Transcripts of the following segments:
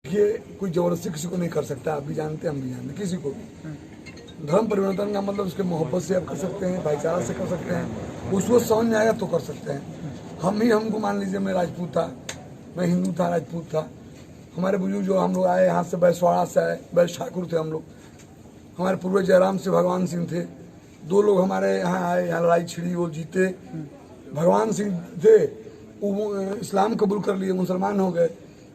देखिए, कोई जबरदस्ती किसी को नहीं कर सकता। आप भी जानते हैं, हम भी जानते, किसी को भी। धर्म परिवर्तन का मतलब उसके मोहब्बत से आप कर सकते हैं, भाईचारा से कर सकते हैं, उसको समझ में आएगा तो कर सकते हैं। हमको मान लीजिए, मैं राजपूत था, मैं हिंदू था, राजपूत था। हमारे बुजुर्ग जो हम लोग आए यहाँ से, बैसवाड़ा से आए, बैस ठाकुर थे हम लोग। हमारे पूर्वज जयराम से भगवान सिंह थे, दो लोग हमारे यहाँ आए, यहाँ लड़ाई छिड़ी, वो जीते। भगवान सिंह थे, वो इस्लाम कबूल कर लिए, मुसलमान हो गए।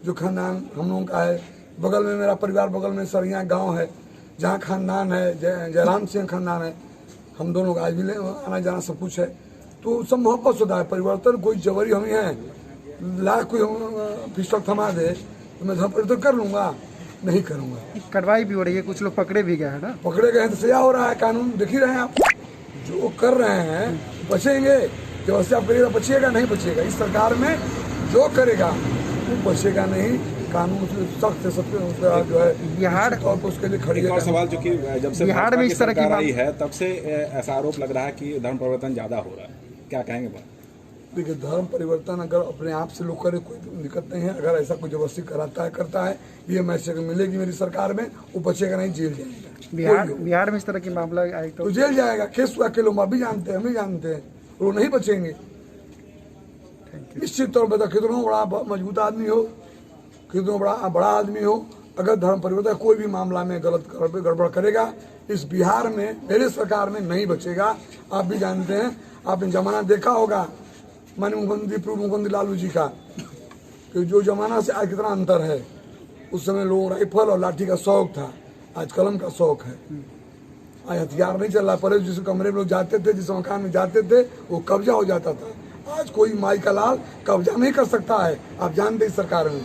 जो खानदान हम लोगों का है, बगल में मेरा परिवार, बगल में सरिया गांव है, जहाँ खानदान है जयराम सिंह खानदान है। हम दोनों का आज भी आना जाना सब कुछ है, तो सब मोहब्बत होता है। परिवर्तन कोई जबरी हम ही है, लाख कोई पिस्टल थमा दे तो मैं धर्म परिवर्तन कर लूंगा, नहीं करूंगा। कार्रवाई भी हो रही है, कुछ लोग पकड़े भी गए हैं ना। पकड़े गए हैं तो सजा हो रहा है, कानून देख ही रहे हैं आप। जो कर रहे हैं बचेंगे, जब से आप करिएगा बचिएगा, नहीं बचिएगा। इस सरकार में जो करेगा वो बचेगा नहीं। कानून सख्त जो है बिहार तौर पर उसके लिए खड़ी है। एक और सवाल, जो कि जब से बिहार में इस तरह की आई है तब से ऐसा आरोप लग रहा है कि धर्म परिवर्तन ज्यादा हो रहा है, क्या कहेंगे बात? देखिए, धर्म परिवर्तन अगर अपने आप से लोग करे, कोई दिक्कत नहीं है। अगर ऐसा कोई जबरदस्ती कराता है, करता है, ये मैसेज मिलेगी मेरी सरकार में, वो बचेगा नहीं, जेल जाएगा। बिहार में इस तरह की मामला आए तो जेल जाएगा। केस हुआ के लोग आप भी जानते हैं, हम भी जानते हैं, वो नहीं बचेंगे। निश्चित तौर पर कितना बड़ा मजबूत आदमी हो, कितना बड़ा आदमी हो, अगर धर्म परिवर्तन कोई भी मामला में गलत गड़बड़ करेगा, इस बिहार में, मेरे सरकार में नहीं बचेगा। आप भी जानते हैं, आपने जमाना देखा होगा माननीय मुख्यमंत्री, पूर्व मुख्यमंत्री लालू जी का, कि जो जमाना से आज कितना अंतर है। उस समय लोग राइफल और लाठी का शौक था, आज कलम का शौक है। आज हथियार नहीं चल रहा। पहले जिस कमरे में लोग जाते थे, जिस मकान में जाते थे, वो कब्जा हो जाता था। आज कोई माई का लाल कब्जा नहीं कर सकता है, आप जानते हैं सरकार में।